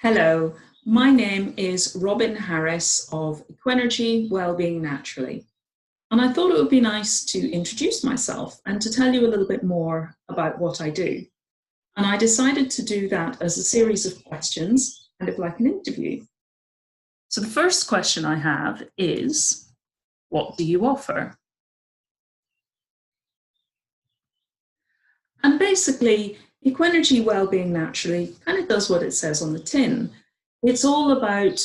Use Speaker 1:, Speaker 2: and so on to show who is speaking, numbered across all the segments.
Speaker 1: Hello, my name is Robin Harris of Equenergy, Wellbeing Naturally. And I thought it would be nice to introduce myself and to tell you a little bit more about what I do. And I decided to do that as a series of questions, kind of like an interview. So the first question I have is, what do you offer? And basically, Equenergy Wellbeing Naturally kind of does what it says on the tin. It's all about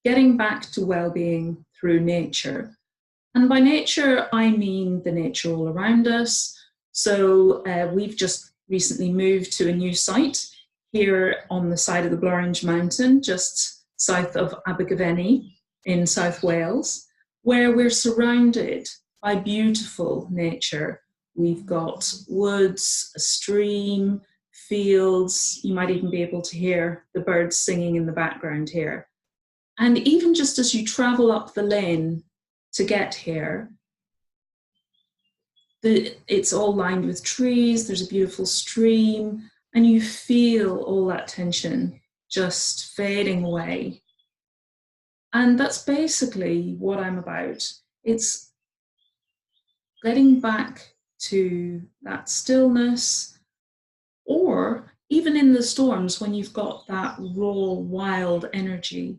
Speaker 1: getting back to well-being through nature. And by nature, I mean the nature all around us. So we've just recently moved to a new site here on the side of the Blorenge Mountain, just south of Abergavenny in South Wales, where we're surrounded by beautiful nature. We've got woods, a stream, fields. You might even be able to hear the birds singing in the background here. And even just as you travel up the lane to get here, it's all lined with trees, there's a beautiful stream, and you feel all that tension just fading away. And that's basically what I'm about. It's getting back to that stillness, or even in the storms when you've got that raw, wild energy,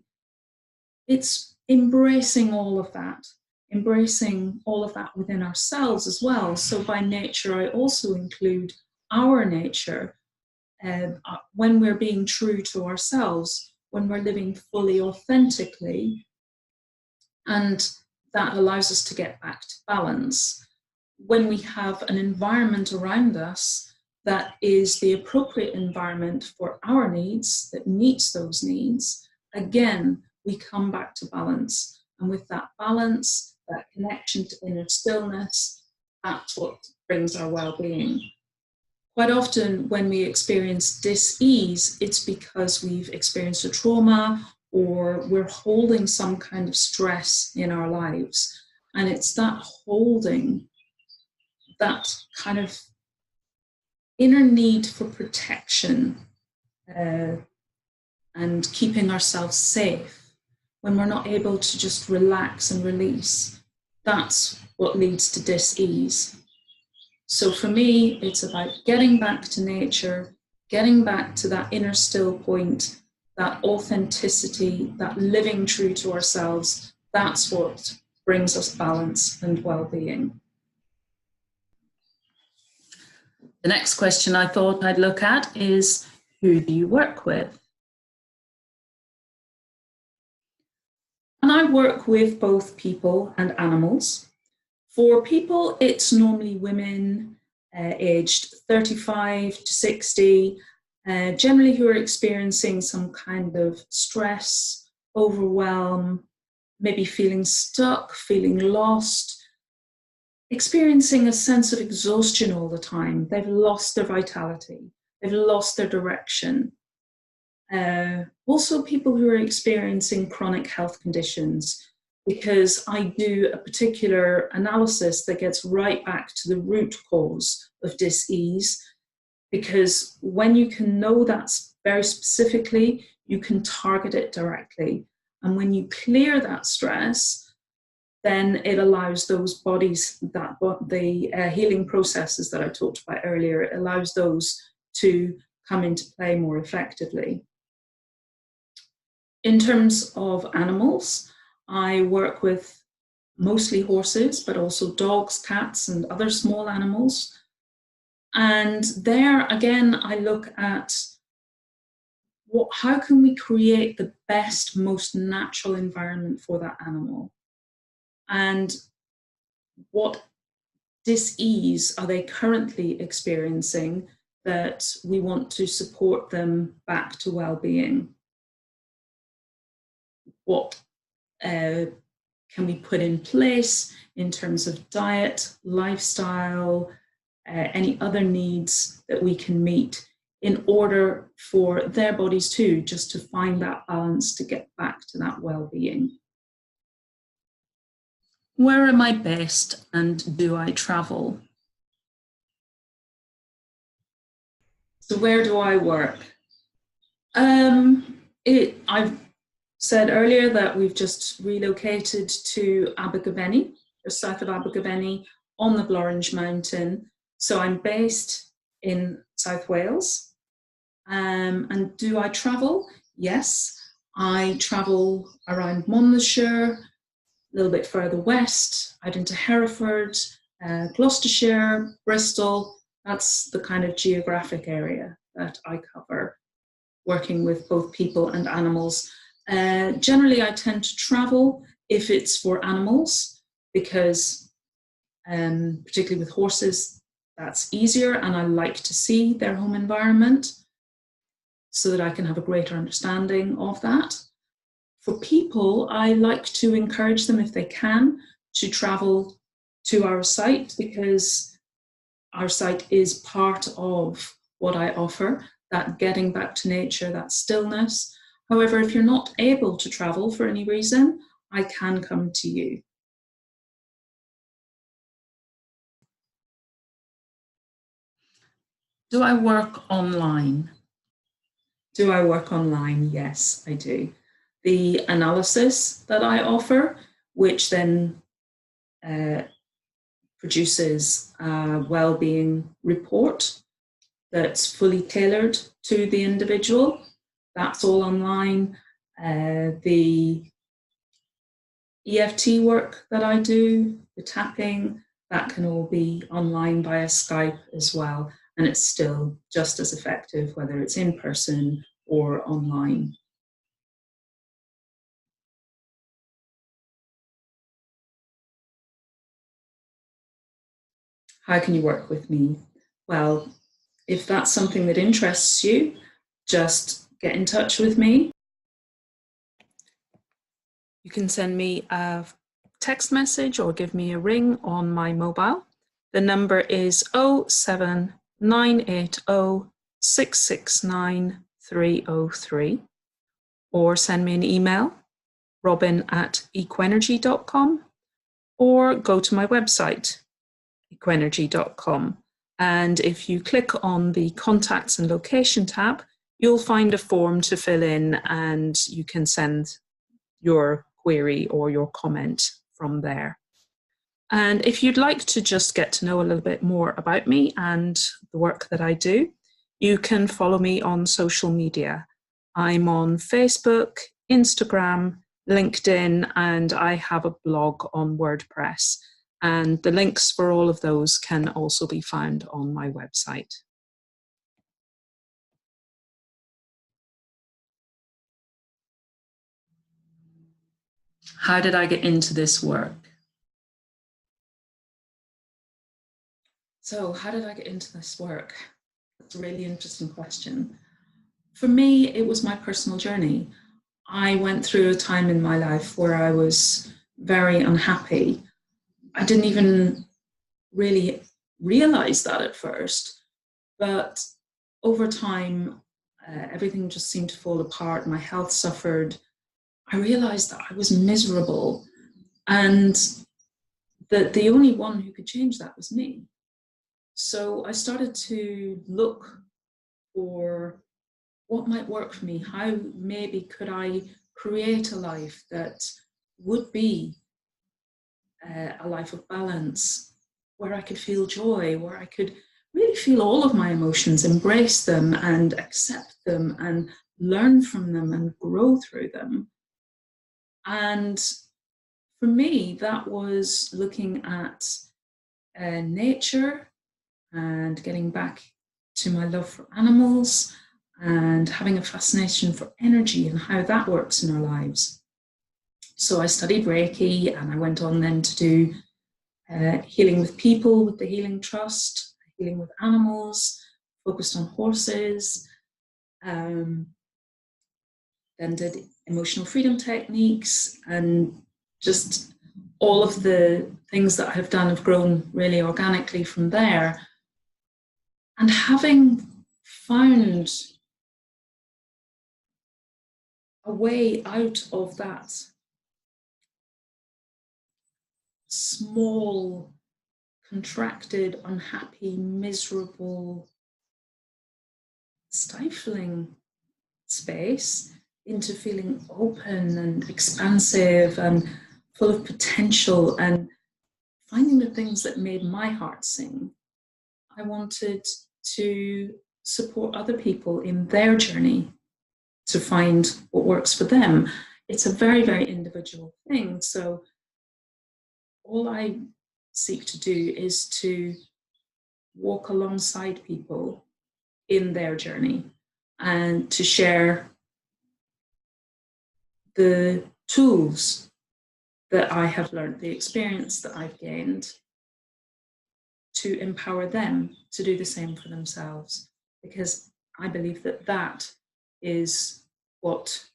Speaker 1: it's embracing all of that within ourselves as well. So by nature, I also include our nature when we're being true to ourselves, when we're living fully authentically, and that allows us to get back to balance. When we have an environment around us that is the appropriate environment for our needs, that meets those needs, again, we come back to balance. And with that balance, that connection to inner stillness, that's what brings our well-being. Quite often when we experience dis-ease, it's because we've experienced a trauma or we're holding some kind of stress in our lives. And it's that holding, that kind of inner need for protection and keeping ourselves safe, when we're not able to just relax and release, that's what leads to dis-ease. So for me, it's about getting back to nature, getting back to that inner still point, that authenticity, that living true to ourselves. That's what brings us balance and well-being. The next question I thought I'd look at is, who do you work with? And I work with both people and animals. For people, it's normally women aged 35 to 60, generally who are experiencing some kind of stress, overwhelm, maybe feeling stuck, feeling lost, experiencing a sense of exhaustion all the time. They've lost their vitality, they've lost their direction. Also people who are experiencing chronic health conditions, because I do a particular analysis that gets right back to the root cause of dis-ease, because when you can know that very specifically, you can target it directly. And when you clear that stress, then it allows those bodies, the healing processes that I talked about earlier, it allows those to come into play more effectively. In terms of animals, I work with mostly horses, but also dogs, cats, and other small animals. And there, again, I look at how can we create the best, most natural environment for that animal? And what dis-ease are they currently experiencing that we want to support them back to well-being? What can we put in place in terms of diet, lifestyle, any other needs that we can meet in order for their bodies too, just to find that balance to get back to that well-being. Where am I based and do I travel? So where do I work? I've said earlier that we've just relocated to Abergavenny, just south of Abergavenny, on the Blorange Mountain. So I'm based in South Wales. And do I travel? Yes. I travel around Monmouthshire, a little bit further west, out into Hereford, Gloucestershire, Bristol. That's the kind of geographic area that I cover, working with both people and animals. Generally, I tend to travel if it's for animals, because particularly with horses, that's easier, and I like to see their home environment so that I can have a greater understanding of that. For people, I like to encourage them, if they can, to travel to our site, because our site is part of what I offer, that getting back to nature, that stillness. However, if you're not able to travel for any reason, I can come to you. Do I work online? Do I work online? Yes, I do. The analysis that I offer, which then produces a wellbeing report that's fully tailored to the individual, that's all online. The EFT work that I do, the tapping, that can all be online via Skype as well. And it's still just as effective, whether it's in person or online. How can you work with me? Well, if that's something that interests you, just get in touch with me. You can send me a text message or give me a ring on my mobile. The number is 07980 669 303, or send me an email, robin@equenergy.com, or go to my website, equenergy.com. And if you click on the contacts and location tab, you'll find a form to fill in, and you can send your query or your comment from there. And if you'd like to just get to know a little bit more about me and the work that I do, you can follow me on social media. I'm on Facebook, Instagram, LinkedIn, and I have a blog on WordPress. And the links for all of those can also be found on my website. How did I get into this work? So, how did I get into this work? That's a really interesting question. For me, it was my personal journey. I went through a time in my life where I was very unhappy. I didn't even really realize that at first, but over time, everything just seemed to fall apart. My health suffered. I realized that I was miserable, and that the only one who could change that was me. So I started to look for what might work for me. How maybe could I create a life that would be a life of balance, where I could feel joy, where I could really feel all of my emotions, embrace them and accept them and learn from them and grow through them. And for me, that was looking at nature and getting back to my love for animals and having a fascination for energy and how that works in our lives. So I studied Reiki, and I went on then to do healing with people with the Healing Trust, healing with animals, focused on horses, then did emotional freedom techniques, and just all of the things that I have done have grown really organically from there. And having found a way out of that small, contracted, unhappy, miserable, stifling space, into feeling open and expansive and full of potential and finding the things that made my heart sing. I wanted to support other people in their journey to find what works for them. It's a very, very individual thing. So all I seek to do is to walk alongside people in their journey and to share the tools that I have learned, the experience that I've gained, to empower them to do the same for themselves. Because I believe that that is what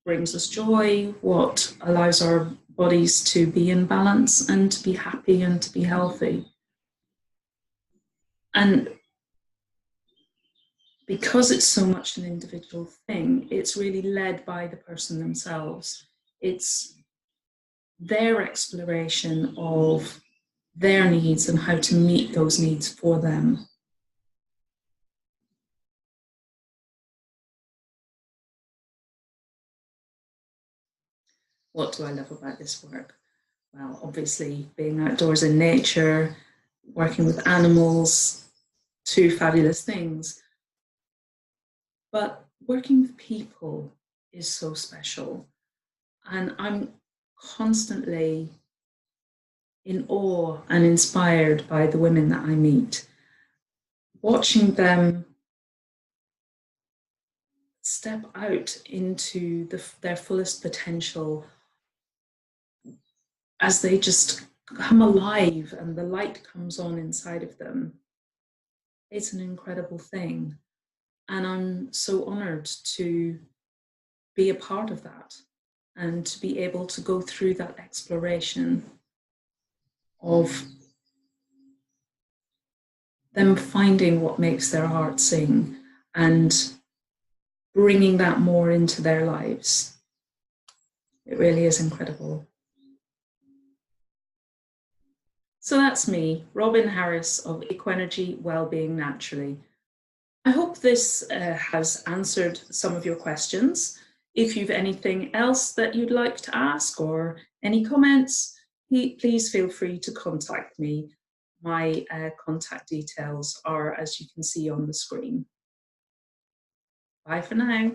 Speaker 1: brings us joy, what allows our bodies to be in balance and to be happy and to be healthy. And because it's so much an individual thing, it's really led by the person themselves. It's their exploration of their needs and how to meet those needs for them. What do I love about this work? Well, obviously being outdoors in nature, working with animals, two fabulous things. But working with people is so special. And I'm constantly in awe and inspired by the women that I meet. Watching them step out into their fullest potential as they just come alive and the light comes on inside of them. It's an incredible thing. And I'm so honored to be a part of that and to be able to go through that exploration of them finding what makes their heart sing and bringing that more into their lives. It really is incredible. So that's me, Robin Harris of Equenergy, Wellbeing Naturally. I hope this has answered some of your questions. If you've anything else that you'd like to ask or any comments, please feel free to contact me. My contact details are, as you can see on the screen. Bye for now.